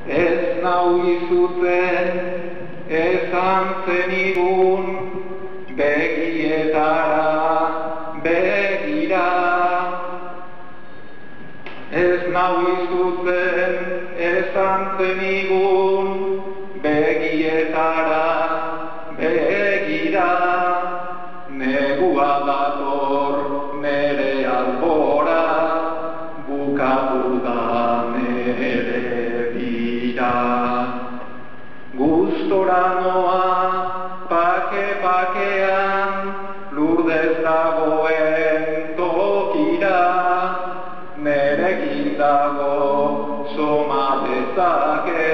Ez nau izuten esan zenigun begietara begira. Ez nau izuten esan zenigun begietara begira. Negua dator nere albora, bukatu da nere bira. Gustora noa pake-pakean, lurdez dagoen tokira. Nerekin dago soma dezake,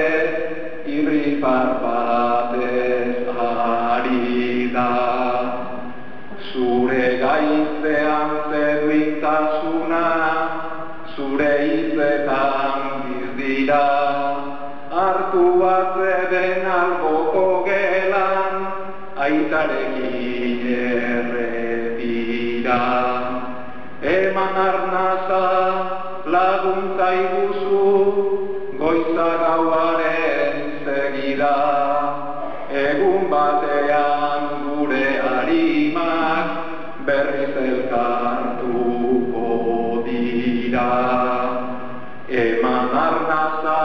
irripar batez ari da. Zure gaitzean zeduintasuna, zure hitzetan birdira. Hartu bat zeden alboko gelan, aitarekin erretira. Eman arnaza laguntza iguzu, goiza gauaren segida. Egun batean gure harimak berriz elkartuko dira. Eman arnaza